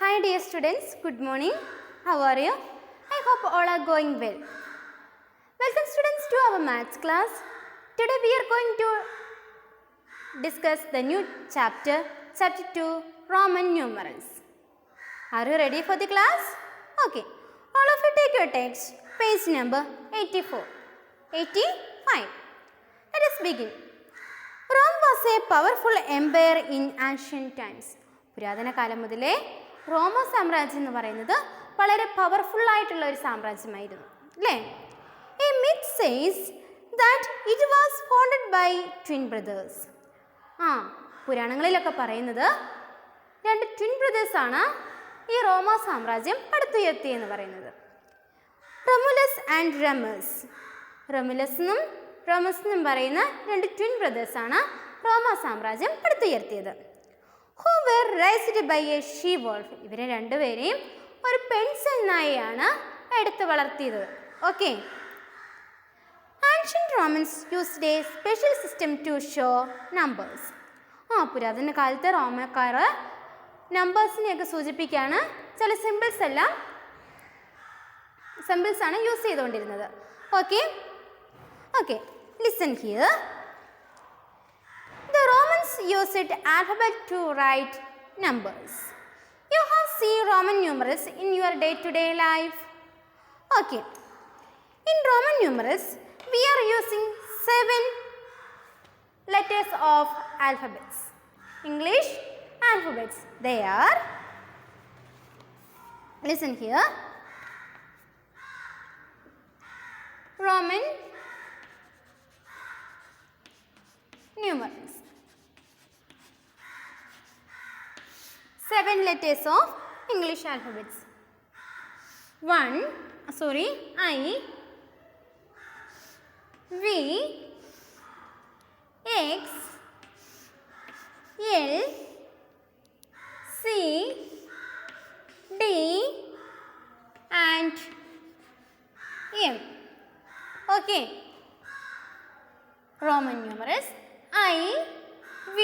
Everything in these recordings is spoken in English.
Hi dear students, good morning. How are you? I hope all are going well. Welcome students to our maths class. Today we are going to discuss the new chapter 2, Roman numerals. Are you ready for the class? Okay. All of you take your text, page number 84, 85. Let us begin. Rome was a powerful empire in ancient times. പുരാതന കാലം മുതലേ റോമ സാമ്രാജ്യം എന്ന് പറയുന്നത് വളരെ powerful ആയിട്ടുള്ള ഒരു സാമ്രാജ്യമായിരുന്നു അല്ലേ? A myth says that it was founded by twin brothers. പുരാണങ്ങളിലൊക്കെ പറയുന്നത് രണ്ട് ട്വിൻ ബ്രദേഴ്സ് ആണ് ഈ റോമ സാമ്രാജ്യം പടുത്തുയർത്തിയെന്ന് പറയുന്നത്. റൊമുലസ് ആൻഡ് റമസ്. റൊമുലസിനും റമസിനും പറയുന്ന രണ്ട് ട്വിൻ ബ്രദേഴ്സ് ആണ് റോമ സാമ്രാജ്യം പടുത്തുയർത്തിയത്. Who were raised by a she wolf. ഇവരെ രണ്ടുപേരെയും ഒരു പെൺസെൻ നായയാണ് എടുത്തു വളർത്തിയത്. Okay. Ancient Romans used a special system to show numbers. പുരാതന കാലത്തെ റോമക്കാർ നമ്പേഴ്സിനെയൊക്കെ സൂചിപ്പിക്കാണ് ചില സിമ്പിൾസ് ആണ് യൂസ് ചെയ്തുകൊണ്ടിരുന്നത്. Okay. Listen here. The Romans used alphabet to write numbers. You have seen Roman numerals in your day-to-day life. Okay. In Roman numerals, we are using 7 letters of alphabets. English alphabets. They are, listen here, Roman numerals. 7 letters of English alphabets. I, V, X, L, C, D and M. Okay. Roman numerals I, V,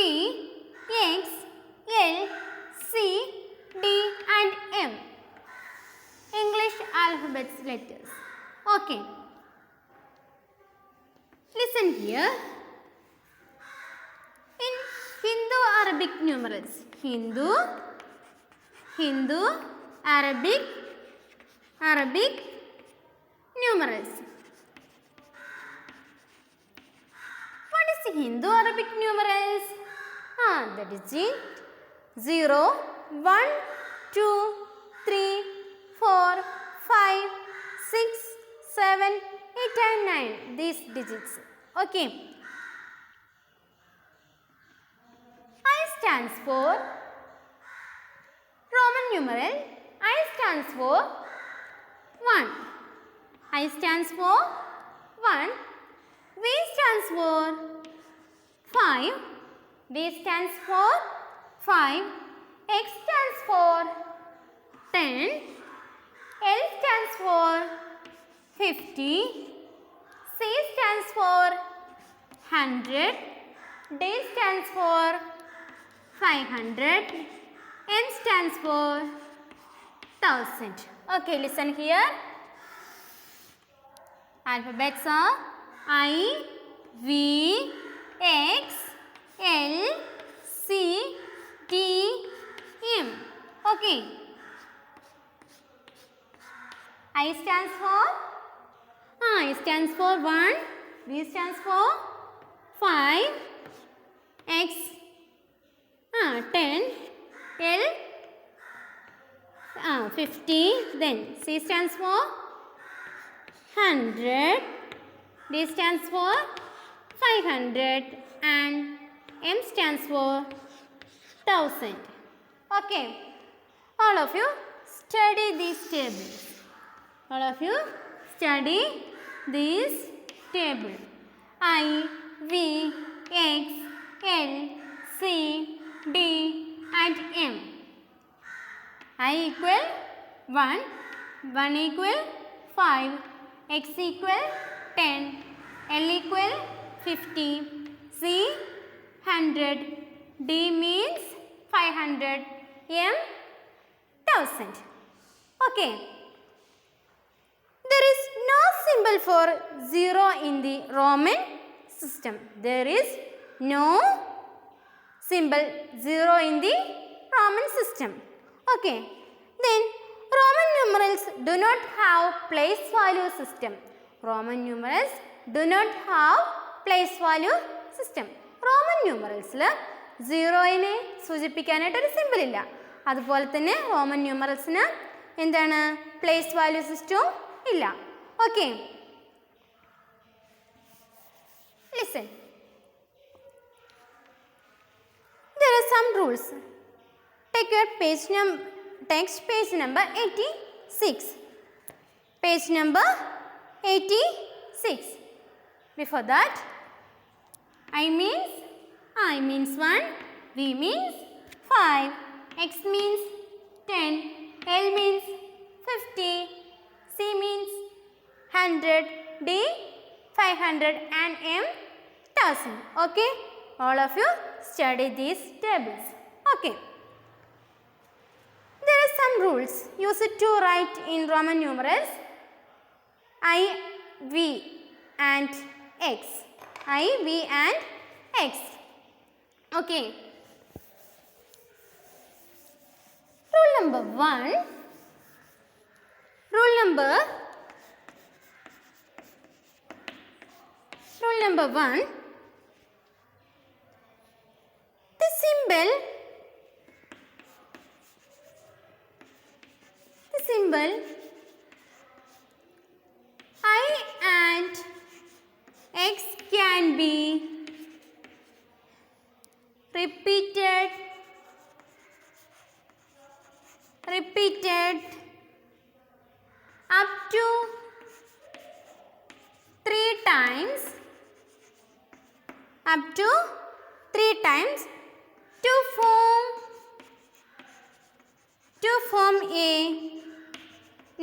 X, L, C, D and M. English alphabets letters. Okay. Listen here. In Hindu-Arabic numerals. Hindu-Arabic numerals. What is Hindu-Arabic numerals? That is 0, 1, 2, 3, 4, 5, 6, 7, 8 and 9. These digits. Okay. I stands for Roman numeral. I stands for 1. I stands for 1. V stands for 5. V stands for 5. X stands for 10. L stands for 50. C stands for 100. D stands for 500. M stands for 1000. Okay, listen here. Alphabets are I, V, X, L, C, D, M. Okay. I stands for 1. V stands for 5. X 10. L 50. Then C stands for 100. D stands for 500 and M stands for 1000. Okay. All of you study these tables. I, V, X, L, C, D and M. I equal 1, 1 equal 5, X equal 10, L equal 50, C 100, D means 500, M 1000. Okay. There is no symbol for 0 in the Roman system. There is no symbol 0 in the Roman system. Okay. Then Roman numerals do not have place value system. Roman numerals do not have place value system. Roman numeralsൽ 0നെ സൂചിപ്പിക്കാനായിട്ട് ഒരു simple ഇല്ല. അതുപോലെ തന്നെ Roman ന്യൂമറൽസിന് എന്താണ് place value സിസ്റ്റവും ഇല്ല. Okay, listen. There are some rules. Take your text page number 86. Page number 86. Before that, I means 1, V means 5, X means 10, L means 50, C means 100, D 500 and M 1000. Okay, all of you study these tables. Okay, there are some rules used to write in Roman numerals I, V and X. I, V and X. Okay. Rule number 1. Rule number 1. The symbol I and X can be repeated up to 3 times to form a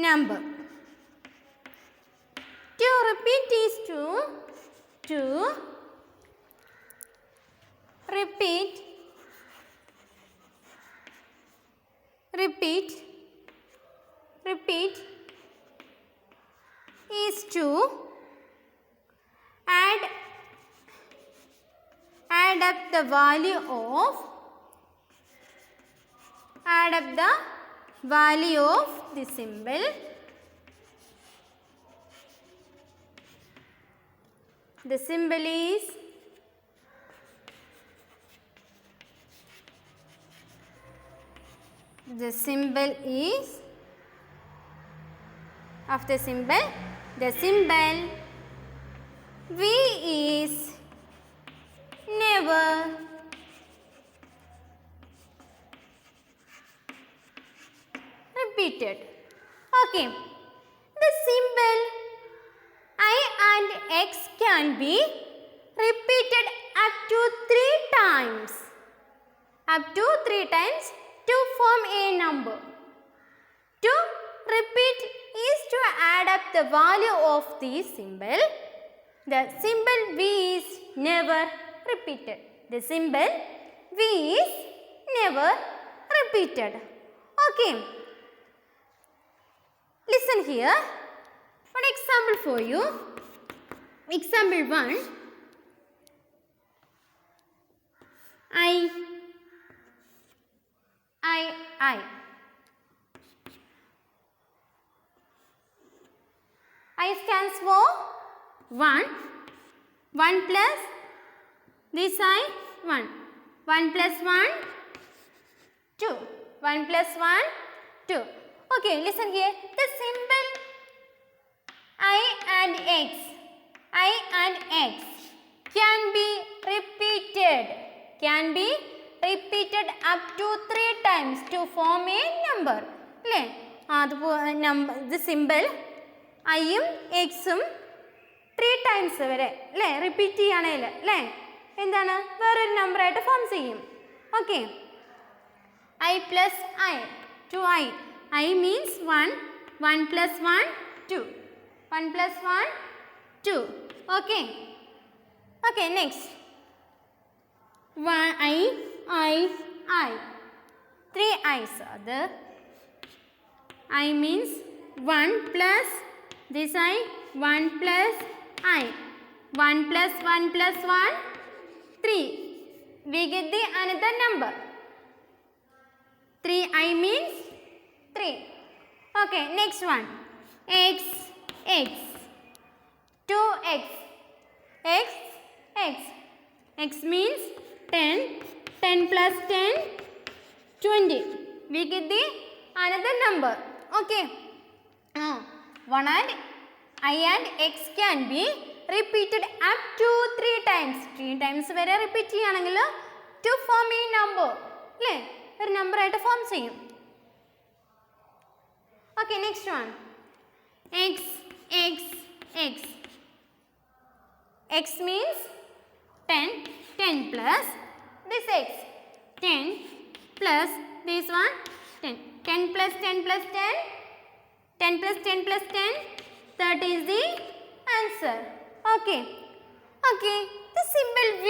number. To repeat is to repeat is to add up the value of the symbol the symbol is of the symbol V is never repeated. Okay, the symbol I and X can be repeated up to 3 times to form a number. To repeat is to add up the value of the symbol. The symbol V is never repeated. The symbol V is never repeated. Okay. Listen here. One example for you. Example 1. I stands for 1. 1 plus this I 1. 1 plus 1 2. 1 plus 1 2. Okay, listen here. The symbol I and X can be repeated up to 3 times to form a number. The symbol I ഉം X ഉം 3 times വരെ repeat ചെയ്യുകയാണെങ്കിൽ എന്താണ് വേറൊരു number ആയിട്ട് form ചെയ്യും. Okay, I plus I 2I. I means 1. 1 plus 1 2. 1 plus 1 2. Okay. Okay, next 1 I 3 I's are there. I means 1 plus this I, 1 plus I. 1 plus 1 plus 1, 3. We get the another number. 3I means 3. Okay, next one. X, X. 2x. X, X. X means 10. 10 plus 10, 20. We get the another number. Okay. One and I and X can be repeated up to 3 times. 3 times vare repeat cheyanengil to form a number. Le? A number aayittu form cheyum. Okay, next one. X, X, X. X means 10. 10 plus this X. 10 plus this one. 10. 10 plus 10 plus 10. 10 plus 10 plus 10. That is the answer. Okay. Okay. The symbol V.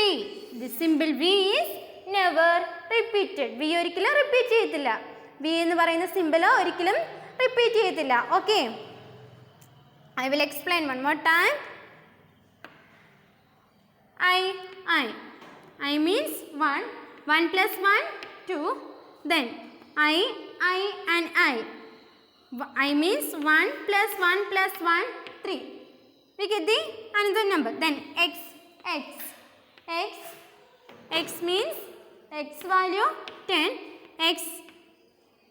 The symbol V is never repeated. V ഒരിക്കലും repeat ചെയ്യത്തില്ല. V എന്ന് പറയുന്ന symbol ഒരിക്കലും repeat ചെയ്യത്തില്ല. Okay. I will explain one more time. I means 1. 1 plus 1, 2. Then I and I. I means 1 plus 1 plus 1, 3. We get the another number. Then X, X. X, X means X value 10. X,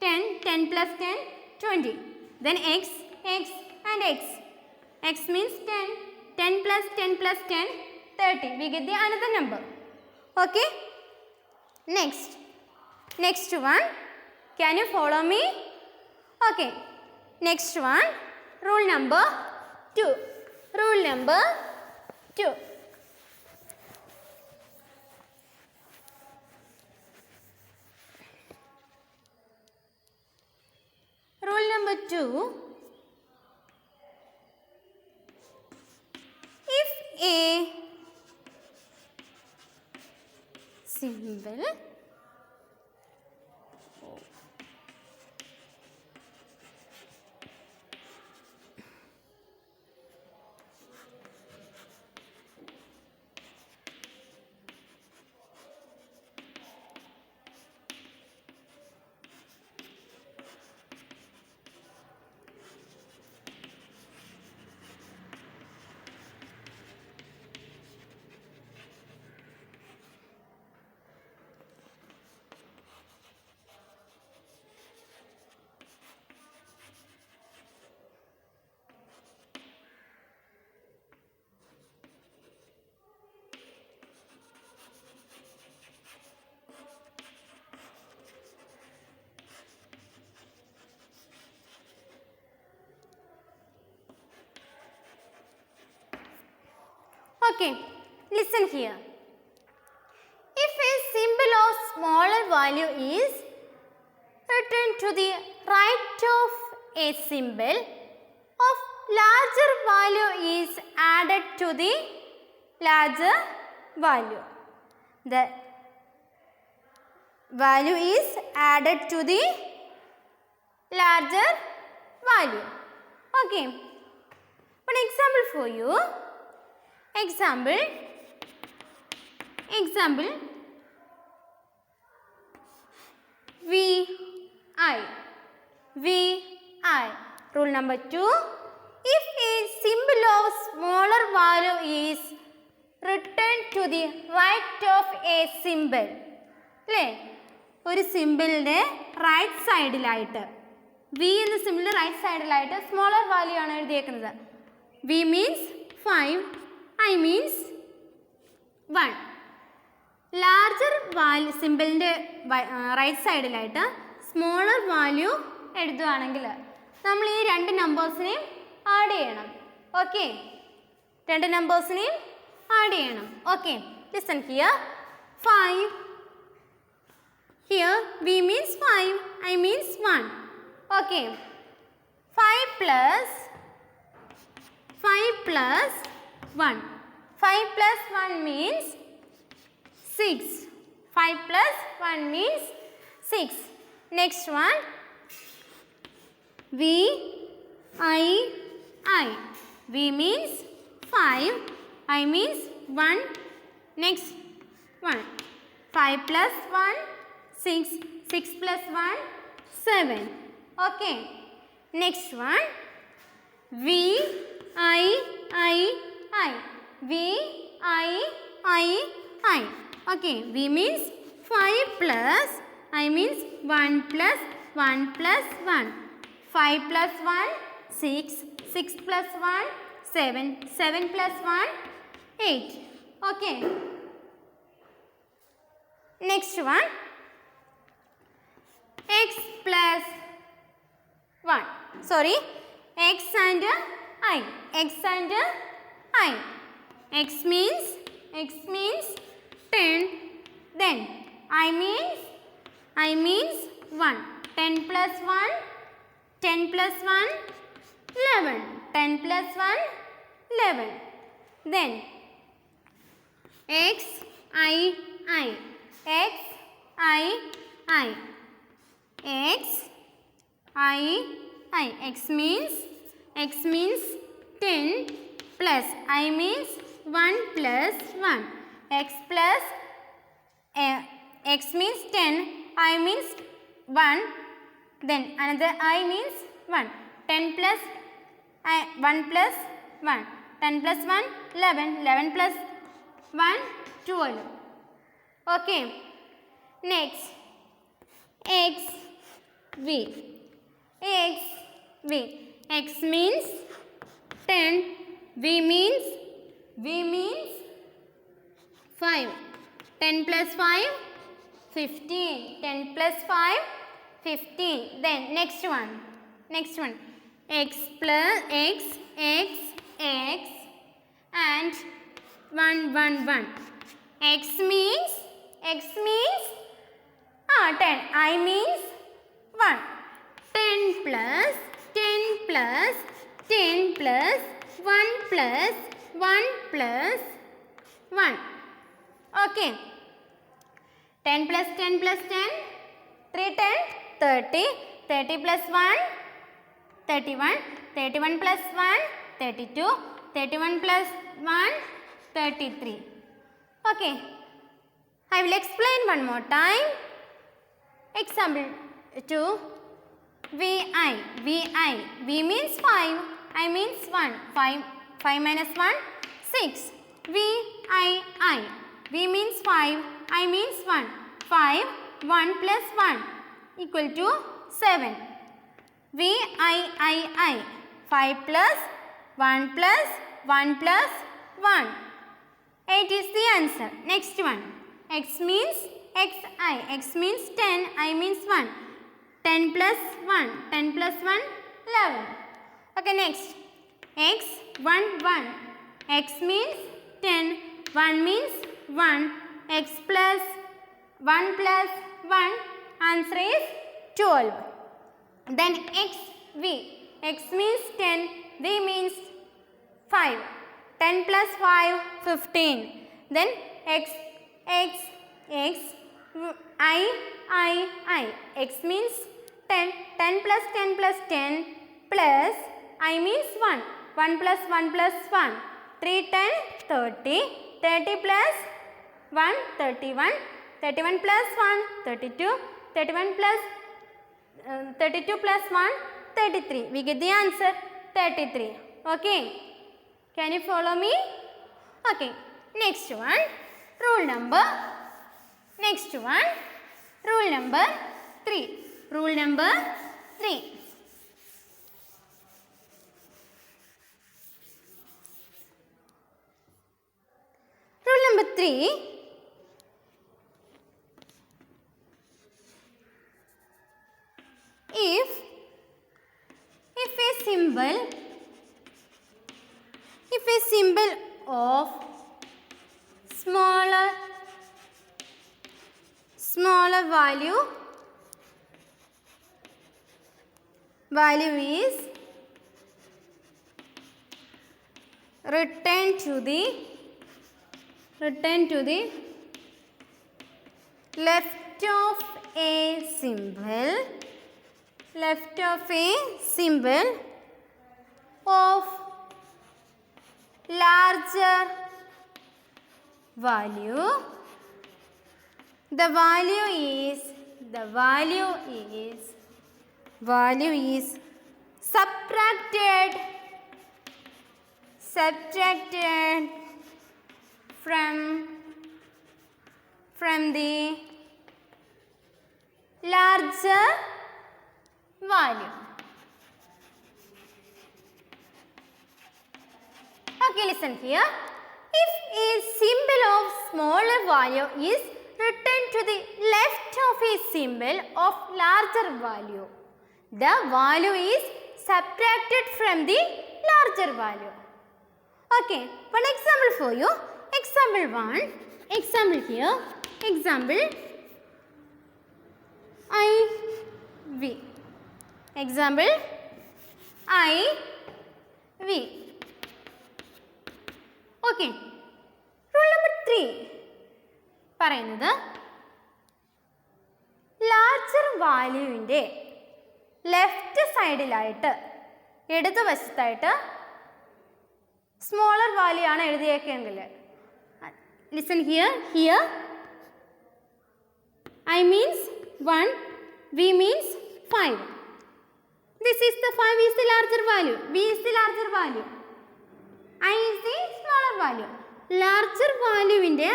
10. 10 plus 10, 20. Then X, X and X. X means 10. 10 plus 10 plus 10, 30. We get the another number. Okay. Next one. Can you follow me? Okay. Next one. Rule number 2. Rule number 2. Rule number 2. If a symbol Okay, listen here. If a symbol of smaller value is written to the right of a symbol of larger value is added to the larger value. The value is added to the larger value. Okay. One example for you. Example VI. Rule number 2. If a symbol of smaller value is written to the right of a symbol, അല്ലേ, ഒരു സിമ്പിളിൻ്റെ right സൈഡിലായിട്ട് V എന്ന സിമ്പിളിൻ്റെ right സൈഡിലായിട്ട് smaller value ആണ് എഴുതിയേക്കുന്നത്. V means 5, I means 1. Larger value സിമ്പിളിൻ്റെ right സൈഡിലായിട്ട് സ്മോളർ വാല്യൂ എഴുതുകയാണെങ്കിൽ നമ്മൾ ഈ രണ്ട് നമ്പേഴ്സിനെയും ആഡ് ചെയ്യണം. ഓക്കെ, രണ്ട് നമ്പേഴ്സിനെയും ആഡ് ചെയ്യണം. Okay, listen here. 5. Here V means 5, I means 1. Okay. 5 plus 1. 5 plus 1 means 6. 5 plus 1 means 6. Next one. V I. V means 5. I means 1. Next 1. 5 plus 1 6. 6 plus 1 7. Okay. Next one. V I. V I. Okay. V means 5 plus I means 1 plus 1 plus 1. 5 plus 1 6. 6 plus 1 7. 7 plus 1 8. Okay. Next one. X plus 1. Sorry. X and I. X and I. X means 10. Then I means 1. 10 plus 1. 10 plus 1. 11. 10 plus 1. 11. Then X I. X I. X I. X means 10 plus I means 1 plus 1. X means 10. I means 1. Then another I means 1. 10 plus 1 plus 1. 10 plus 1 11. 11 plus 1 12. Okay. Next X V. X means 10. V means 5. 10 plus 5 15. 10 plus 5 15. Then next one. X plus X and 1. X means 10. I means 1. 10 plus 1 plus 1 plus 1. Okay. 10 plus 10 plus 10. 3 10 30. 30 plus 1 31. 31 plus 1 32. 31 plus 1 33. Okay. I will explain one more time. Example 2. VI. V means 5. I means 1. 5 minus 1 6. VI. V means 5. I means 1. 5 1 plus 1 equal to 7. VI. 5 plus 1 plus 1 plus 1. 8 is the answer. Next one. X means XI. X means 10. I means 1. 10 plus 1. 10 plus 1 11. Okay, next. X 1. X means 10. 1 means 1. X plus 1 plus 1. Answer is 12. Then XV. X means 10. V means 5. 10 plus 5 15. Then X I. X means 10. 10 plus 10 plus 10 plus I means 1. 1 plus 1 plus 1. 3 10 30. 30 plus 1 31. 31 plus 1 32. 31 plus 32 plus 1 33. We get the answer 33. Okay. Can you follow me? Okay. Next one. Rule number 3. Rule number 3. Rule number 3. If a symbol of smaller value is written to the left of a symbol, left of a symbol of larger value, the value is subtracted from the larger value. Okay, listen here. If a symbol of smaller value is written to the left of a symbol of larger value, the value is subtracted from the larger value. Okay, one example for you. Example 1. Example here. Example IV. Example IV. Okay. Rule number 3 പറയുന്നത് larger വാല്യൂവിൻ്റെ left സൈഡിലായിട്ട് ഇടതുവശത്തായിട്ട് smaller value ആണ് എഴുതിയേക്കെങ്കിൽ, listen here I means 1, V means 5. This is the 5 is the larger value, V is the larger value, I is the smaller value. Larger വാല്യൂവിൻ്റെ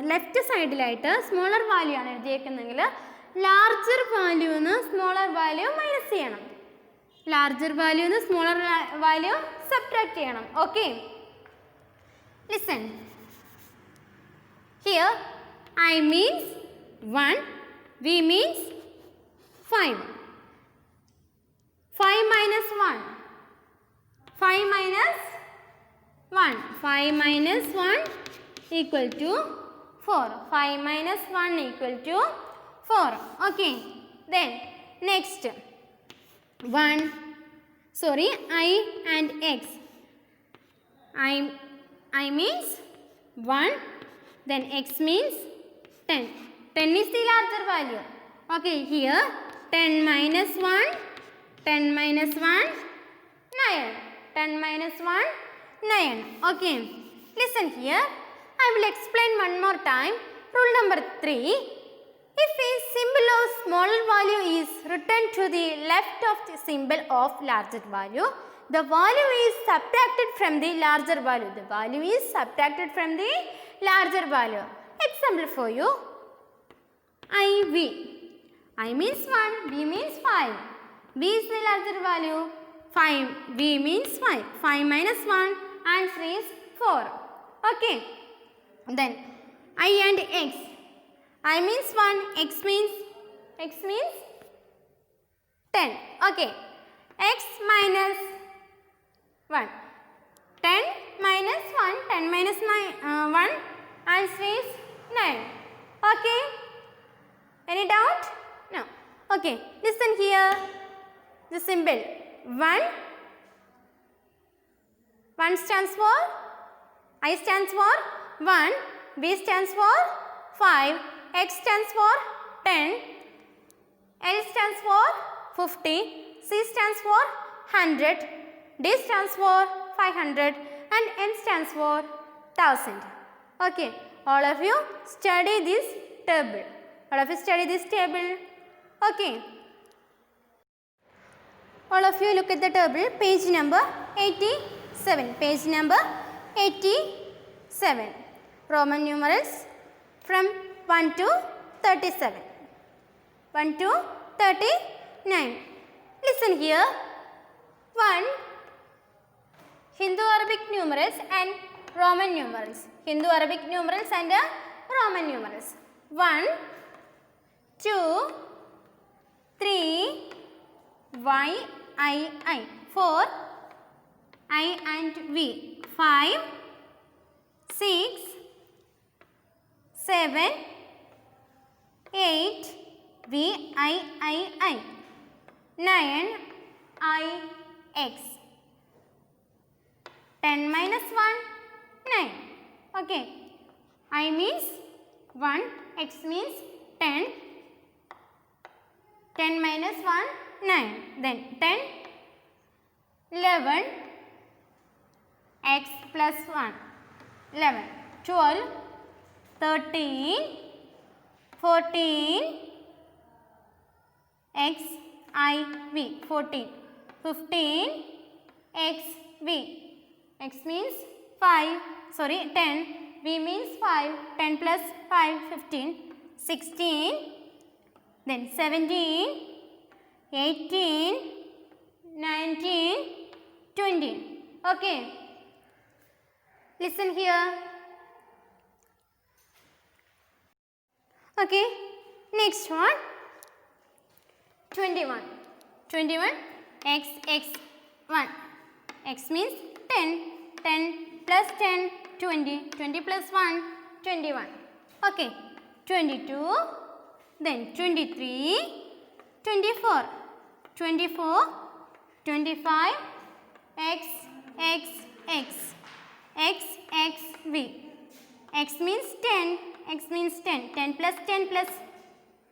left സൈഡിലായിട്ട് smaller value ആണ് എഴുതിയേക്കുന്നെങ്കിൽ larger വാല്യൂന്ന് smaller value minus ചെയ്യണം, larger വാല്യൂന്ന് smaller value subtract ചെയ്യണം. Okay, listen here. I means 1, V means 5. 5 minus 1. 5 minus 1. 5 minus 1 equal to 4. 5 minus 1 equal to 4. Okay. Then next 1. Sorry, I and X. I means 1. Then X means 10. 10 is the larger value. Okay, here 10 minus 1, 10 minus 1, 9. 10 minus 1, 9. Okay, listen here. I will explain one more time. Rule number 3. If a symbol of smaller value is written to the left of the symbol of larger value, the value is subtracted from the larger value. The value is subtracted from the larger value. Example for you. IV. I means 1, V means 5. V is the larger value. 5, V means 5. 5 minus 1, answer is 4. Okay. Then I and X. I means 1, X means 10. Okay. X minus 1. 10 minus 1, 10 minus 1, answer is 9. Okay. Any doubt? No. Okay. Listen here. The symbol 1 stands for, I stands for 1, B stands for 5, X stands for 10, L stands for 50, C stands for 100, D stands for 500 and N stands for 1000. Okay. All of you study this table. All of you study this table. Okay. All of you look at the table, page number 87. Page number 87. Roman numerals from 1 to 37. 1 to 39. Listen here. 1. Hindu-Arabic numerals and Roman numerals. Hindu-Arabic numerals and Roman numerals. 1, 2, 3, Y, I. 4, I and V. 5, 6, 7, 8, V, I. 9, I, X. 10 minus 1, 9. Okay. I means 1, X means 10. 10 minus 1, 9. Then 10, 11, x plus 1, 11, 12, 13, 14, x I v, 14, 15, x v, x means 5, sorry 10, v means 5, 10 plus 5, 15, 16, then 17, 18, 19, 20. Okay. Listen here. Okay. Next one. 21. 21, x, 1. X means 10. 10 plus 10, 20. 20 plus 1, 21. Okay. 22. Then 23, 24. 24, 25, x, v. X means 10. X means 10. 10 plus 10 plus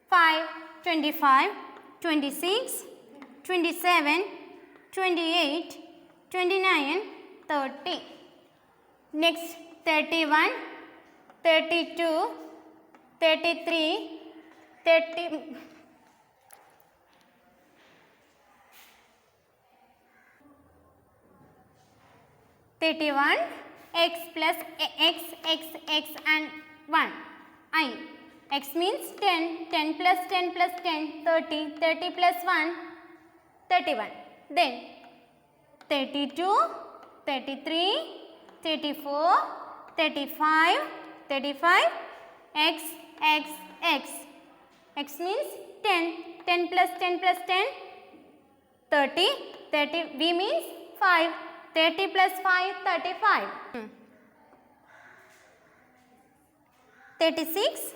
5, 25, 26, 27, 28, 29, 30. Next 31, 32, 33, 30. 31, x plus x and 1, I. X means 10, 10 plus 10 plus 10, 30, 30 plus 1, 31. Then 32, 33, 34, 35, 35, x. X means 10, 10 plus 10 plus 10, 30, 30, v means 5, 30 plus 5, 35. 36.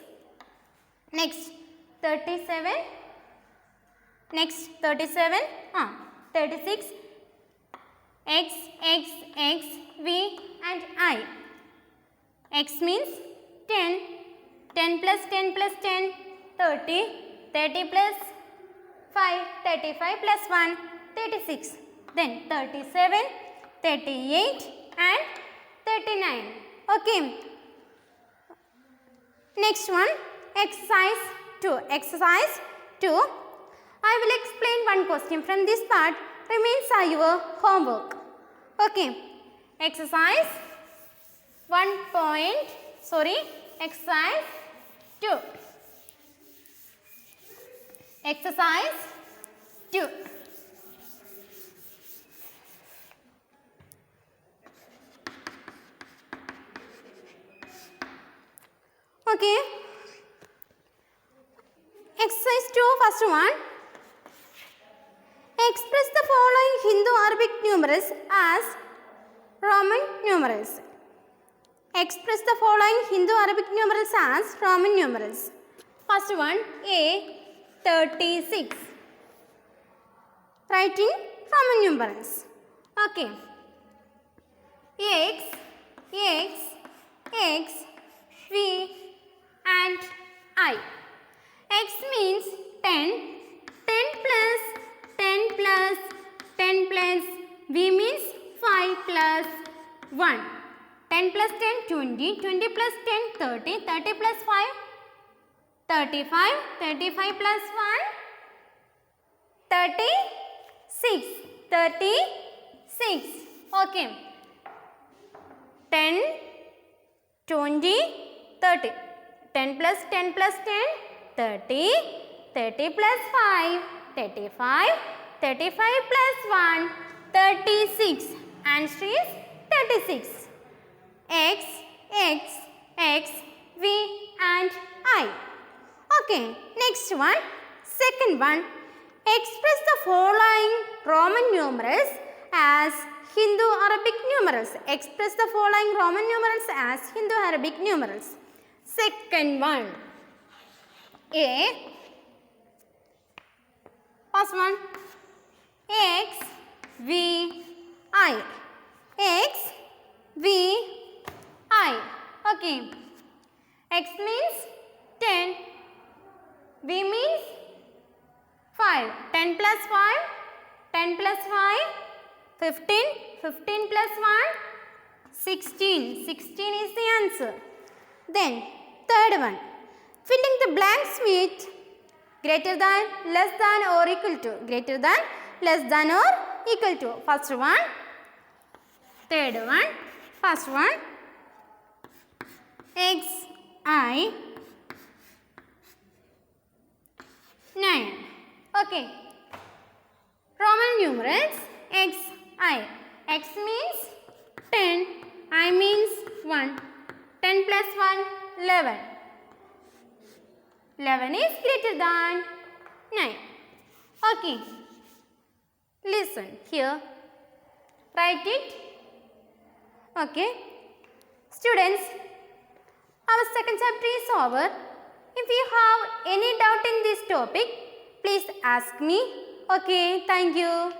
Next 37. Next 37. 36. X, v and I. X means 10. 10 plus 10 plus 10, 30. 30 plus 5, 35 plus 1, 36. Then 37, 38 and 39. Okay. Next one, exercise 2. Exercise 2. I will explain one question from this part. Remains are your homework. Okay. Exercise 1. Exercise 2. Exercise 2. Okay. Exercise 2, first one. Express the following Hindu-Arabic numerals as Roman numerals. Express the following Hindu-Arabic numerals as Roman numerals. First one, A, 36. Writing Roman numerals. Okay. X, V and I. X means 10. 10 plus 10 plus 10 plus V means 5 plus 1. 10 plus 10, 20. 20 plus 10, 30. 30 plus 5, 35. 35 plus 1, 36. 36. Okay. 10, 20, 30. 10 plus 10 plus 10, 30. 30 plus 5, 35. 35 plus 1, 36. Answer is 36. X, V and I. Okay. Next one. Second one. Express the following Roman numerals as Hindu-Arabic numerals. Express the following Roman numerals as Hindu-Arabic numerals. Second one. A. First one. X, V, I. X, V, I. Okay. X means 10. V means 5. 5. 10 plus 5. 10 plus 5. 15. 15 plus 1. 16. 16 is the answer. Then third one. Filling the blanks with greater than, less than or equal to. Greater than, less than or equal to. First one. Third one. First one. X, I, 9. Okay. Roman numerals X, I. X means 10. I means 1. 10 plus 1, 11. 11 is greater than 9. Okay. Listen here. Write it. Okay. Students, our second chapter is over. If you have any doubt in this topic, please ask me. Okay, thank you.